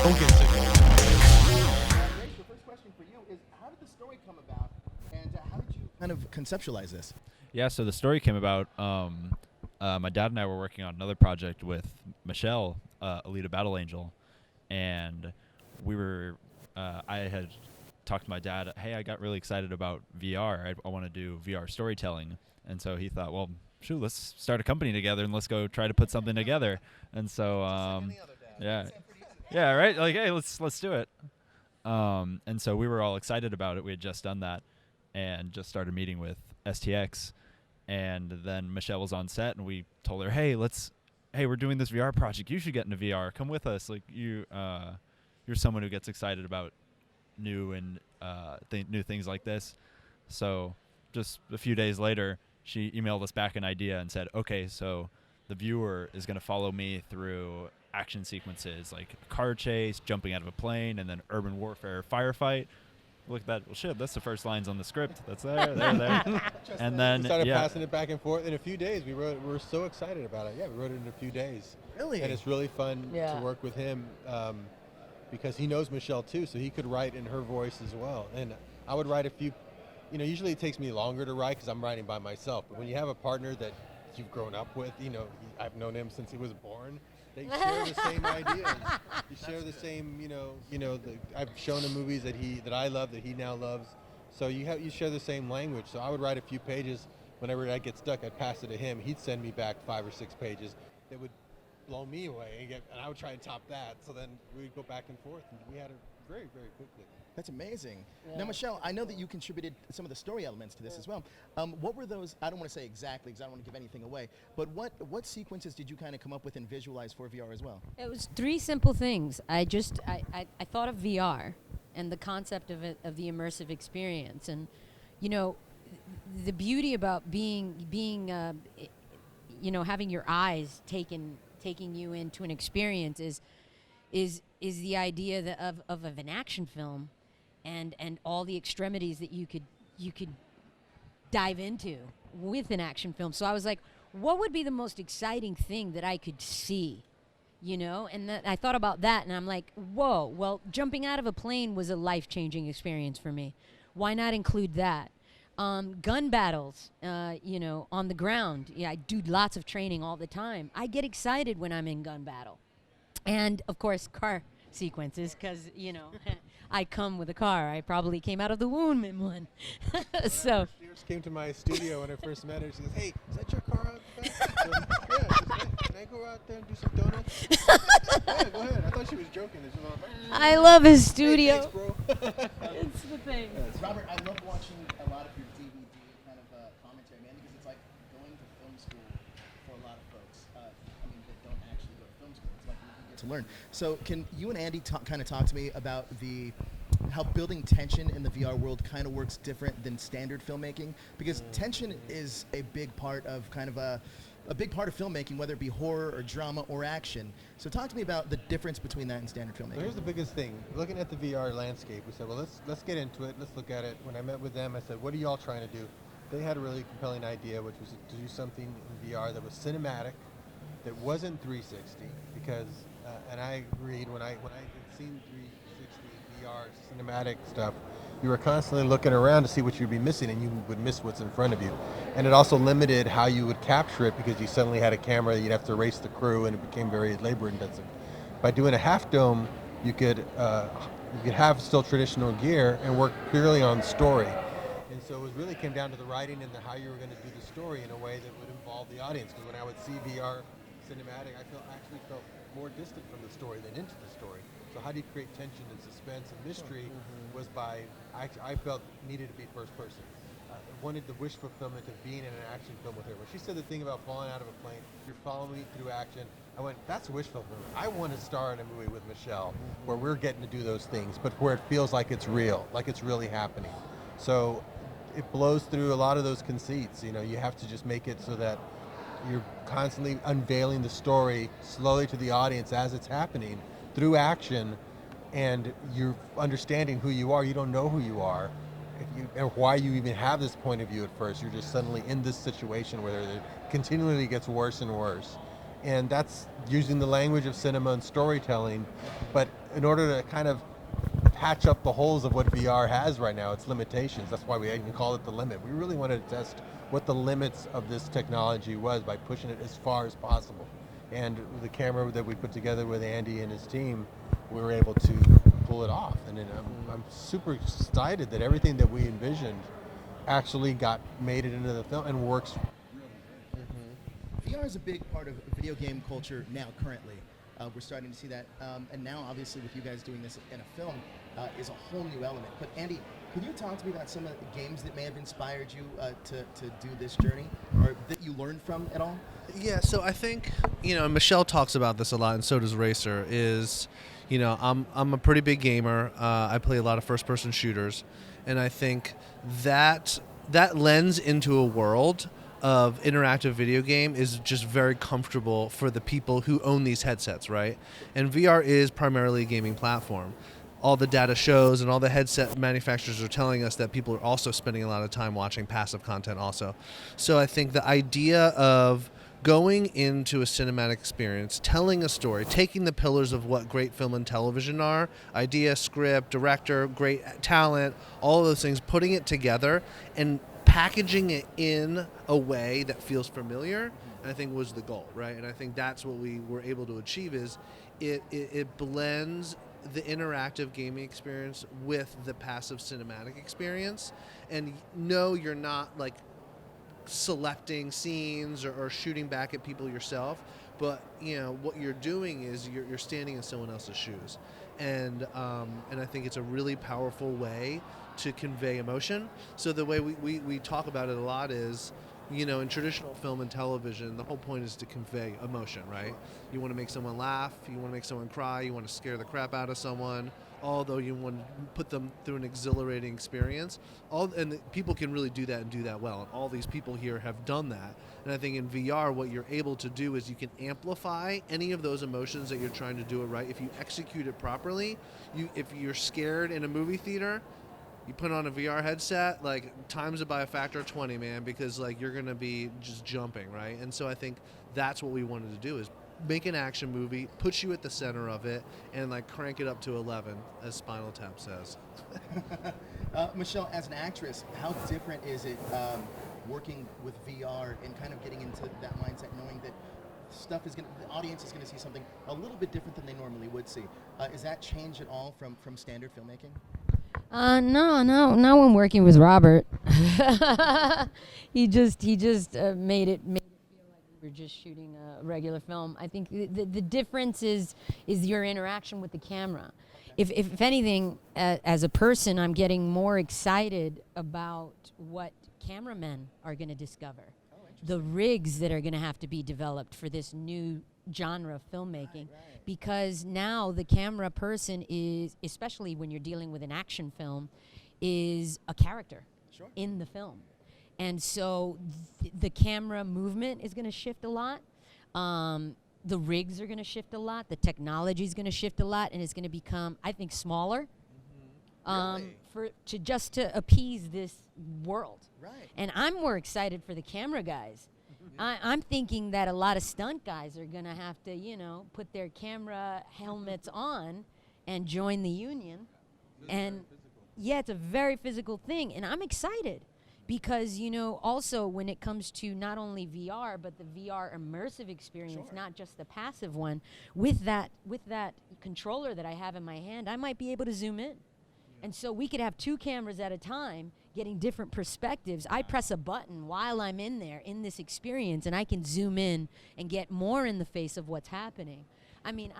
Don't get sick. Grace, the first question for you is, how did the story come about, and how did you kind of conceptualize this? Yeah, so the story came about. My dad and I were working on another project with Michelle, Alita Battle Angel, and we were. I had talked to my dad. Hey, I got really excited about VR. I want to do VR storytelling, and so he thought, well, shoot, let's start a company together and let's go try to put something together. And so, yeah, yeah, right. Like, hey, let's do it. And so we were all excited about it. We had just done that, and just started meeting with STX. And then Michelle was on set, and we told her, hey, we're doing this VR project. You should get into VR. Come with us. Like, you're someone who gets excited about new and new things like this. So just a few days later, she emailed us back an idea and said, okay, so the viewer is going to follow me through action sequences like a car chase, jumping out of a plane, and then urban warfare firefight. Look at that. Well, shit, that's the first lines on the script. That's there. And then we started passing it back and forth. In a few days, we were so excited about it. Yeah, we wrote it in a few days. Really? And it's really fun to work with him because he knows Michelle too, so he could write in her voice as well. And I would write a few, usually it takes me longer to write because I'm writing by myself. But when you have a partner that you've grown up with, I've known him since he was born. They share the same ideas. You share the same, I've shown him movies that I love, that he now loves. So you share the same language. So I would write a few pages. Whenever I get stuck, I'd pass it to him. He'd send me back 5 or 6 pages that would blow me away, and I would try and top that. So then we'd go back and forth, and we had it very, very quickly. That's amazing. Yeah. Now, Michelle, I know that you contributed some of the story elements to this as well. What were those? I don't want to say exactly because I don't want to give anything away, but what sequences did you kind of come up with and visualize for VR as well? It was 3 simple things. I thought of VR and the concept of it, of the immersive experience, and the beauty about being having your eyes taking you into an experience is the idea of an action film, and all the extremities that you could dive into with an action film. So I was like, what would be the most exciting thing that I could see? And I thought about that, and I'm like, whoa, well, jumping out of a plane was a life-changing experience for me. Why not include that? Gun battles, on the ground. Yeah, I do lots of training all the time. I get excited when I'm in gun battle. And, of course, car sequences, because, I come with a car. I probably came out of the womb in one. So She just came to my studio when I first met her. She goes, hey, is that your car out back? I said, yeah. Can I go out there and do some donuts? Yeah, go ahead. I thought she was joking. I love his studio. Hey, thanks, bro. It's the thing. Robert, I love watching a lot of your DVD kind of commentary, man, because it's like going to film school for a lot of folks. That don't actually go to film school. It's like you get to learn. So can you and Andy kind of talk to me about how building tension in the VR world kind of works different than standard filmmaking? Because tension is a big part of a big part of filmmaking, whether it be horror or drama or action. So talk to me about the difference between that and standard filmmaking. Here's the biggest thing. Looking at the VR landscape, we said, well, let's get into it. Let's look at it. When I met with them, I said, what are y'all trying to do? They had a really compelling idea, which was to do something in VR that was cinematic, that wasn't 360, because, and I agreed, when I had seen 360 VR cinematic stuff, you were constantly looking around to see what you'd be missing, and you would miss what's in front of you. And it also limited how you would capture it, because you suddenly had a camera that you'd have to race the crew, and it became very labor intensive. By doing a half dome, you could have still traditional gear and work purely on story. And so it really came down to the writing and how you were going to do the story in a way that would involve the audience. Because when I would see VR cinematic, I actually felt more distant from the story than into the story. So how do you create tension and suspense and mystery was I felt needed to be first person. I wanted the wish fulfillment of being in an action film with her. When she said the thing about falling out of a plane, you're following me through action, I went, that's wish fulfillment. I want to star in a movie with Michelle where we're getting to do those things, but where it feels like it's real, like it's really happening. So it blows through a lot of those conceits. You have to just make it so that you're constantly unveiling the story slowly to the audience as it's happening through action, and you're understanding who you are. You don't know who you are, and why you even have this point of view at first. You're just suddenly in this situation where it continually gets worse and worse. and that's using the language of cinema and storytelling. But in order to kind of patch up the holes of what VR has right now, its limitations. That's why we even call it the limit. We really wanted to test what the limits of this technology was by pushing it as far as possible. And the camera that we put together with Andy and his team, we were able to pull it off. And then I'm super excited that everything that we envisioned actually made it into the film and works. VR is a big part of video game culture now, currently. We're starting to see that. And now, obviously, with you guys doing this in a film, is a whole new element. But Andy, can you talk to me about some of the games that may have inspired you to do this journey, or that you learned from at all? Yeah, so I think, and Michelle talks about this a lot, and so does Racer, is, I'm a pretty big gamer. I play a lot of first-person shooters, and I think that lens into a world of interactive video game is just very comfortable for the people who own these headsets, right? And VR is primarily a gaming platform. All the data shows and all the headset manufacturers are telling us that people are also spending a lot of time watching passive content also. So I think the idea of going into a cinematic experience, telling a story, taking the pillars of what great film and television are, idea, script, director, great talent, all of those things, putting it together and packaging it in a way that feels familiar, I think was the goal, right? And I think that's what we were able to achieve is it blends the interactive gaming experience with the passive cinematic experience. And no, you're not like selecting scenes or shooting back at people yourself, but what you're doing is you're standing in someone else's shoes, and I think it's a really powerful way to convey emotion. So the way we talk about it a lot is, in traditional film and television, the whole point is to convey emotion, right? You want to make someone laugh, you want to make someone cry, you want to scare the crap out of someone, although you want to put them through an exhilarating experience. And people can really do that and do that well. And all these people here have done that. And I think in VR, what you're able to do is you can amplify any of those emotions that you're trying to do it right. If you execute it properly, if you're scared in a movie theater, you put on a VR headset, times it by a factor of 20, man, because you're going to be just jumping, right? And so I think that's what we wanted to do is make an action movie, put you at the center of it, and crank it up to 11, as Spinal Tap says. Michelle, as an actress, how different is it working with VR and kind of getting into that mindset, knowing that the audience is going to see something a little bit different than they normally would see? Is that change at all from standard filmmaking? No, not when working with Robert. he just made it feel like we were just shooting a regular film. I think the difference is your interaction with the camera. If anything, as a person, I'm getting more excited about what cameramen are going to discover, the rigs that are going to have to be developed for this new genre of filmmaking. Right. Because now the camera person is, especially when you're dealing with an action film, is a character in the film. And so the camera movement is going to shift a lot. The rigs are going to shift a lot. The technology is going to shift a lot, and it's going to become, I think, smaller. Really? to appease this world. Right. And I'm more excited for the camera guys. I'm thinking that a lot of stunt guys are going to have to, put their camera helmets on and join the union. And yeah, it's a very physical thing. And I'm excited because, also when it comes to not only VR, but the VR immersive experience, not just the passive one, with that controller that I have in my hand, I might be able to zoom in. And so we could have two cameras at a time getting different perspectives. I press a button while I'm in there in this experience, and I can zoom in and get more in the face of what's happening. I mean,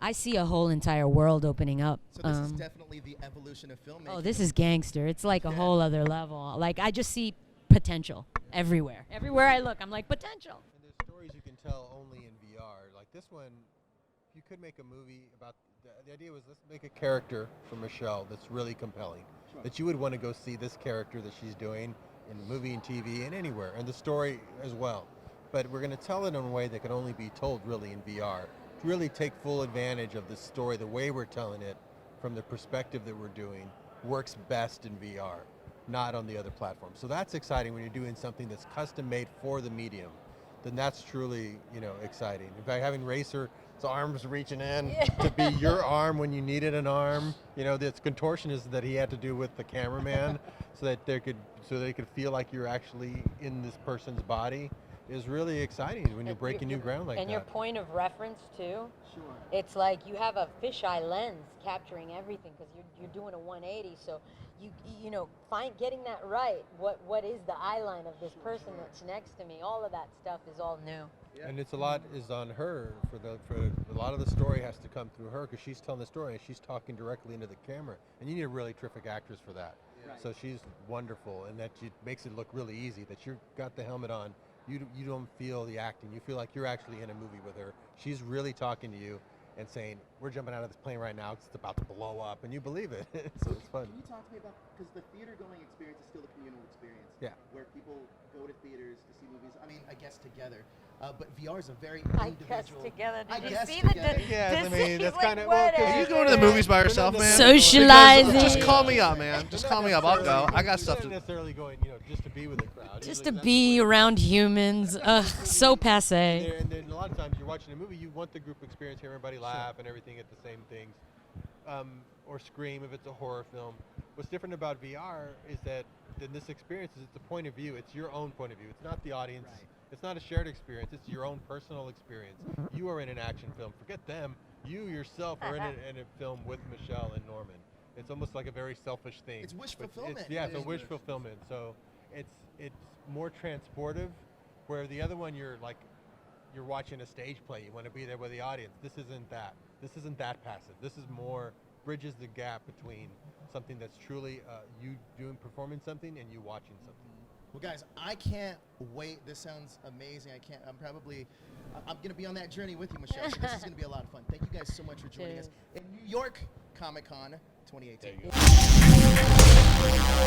I see a whole entire world opening up. So this is definitely the evolution of filmmaking. Oh, this is gangster. It's like a whole other level. I just see potential everywhere. Everywhere I look, I'm like, potential. And there's stories you can tell only in VR. Like this one, you could make a movie about, the idea was let's make a character for Michelle that's really compelling. That you would want to go see this character that she's doing in movie and TV and anywhere, and the story as well. But we're going to tell it in a way that can only be told really in VR. To really take full advantage of this story, the way we're telling it, from the perspective that we're doing, works best in VR, not on the other platforms. So that's exciting when you're doing something that's custom made for the medium. then that's truly, exciting. In fact, having Racer's arms reaching in to be your arm when you needed an arm, this contortionist that he had to do with the cameraman, so that they could feel like you're actually in this person's body, is really exciting when you're breaking new ground like and that. your point of reference too. Sure. It's like you have a fisheye lens capturing everything because you're doing a 180. So getting that right. What is the eye line of this person that's next to me? All of that stuff is all new. Yeah. And it's a lot is on her for a lot of the story has to come through her because she's telling the story and she's talking directly into the camera, and you need a really terrific actress for that. Right. So she's wonderful, and that she makes it look really easy. That you've got the helmet on, you don't feel the acting. You feel like you're actually in a movie with her. She's really talking to you and saying, "We're jumping out of this plane right now because it's about to blow up," and you believe it. So it's fun. Can you talk to me about, because the theater going experience is still a communal experience. Yeah. Where people go to theaters to see movies. I mean, I guess together. But VR is a very I guess individual. together. I Did you guess see together. Yes, I mean, that's like kinda- well, whatever. 'cause Are you going to the movies by yourself, man? Socializing. Because just call me up, man. Just call me up. I'll go. I got stuff Not to. necessarily going, just to be with the crowd. Just Usually to that's be the way- around humans. So passe. And then a lot of times you're watching a movie, you want the group experience, hear everybody laugh and everything at the same things, or scream if it's a horror film. What's different about VR is that in this experience is it's a point of view. It's your own point of view. It's not the audience. Right. It's not a shared experience. It's your own personal experience. You are in an action film. Forget them. You yourself are in a film with Michelle and Norman. It's almost like a very selfish thing. It's wish But fulfillment. Yeah, It it's a is wish wish. fulfillment. So it's more transportive, where the other one you're watching a stage play. You want to be there with the audience. This isn't that. This isn't that passive. This is more bridges the gap between something that's truly you performing something and you watching something. Well, guys, I can't wait. This sounds amazing. I'm going to be on that journey with you, Michelle. So this is going to be a lot of fun. Thank you guys so much for joining us Cheers. in New York Comic Con 2018. There you go.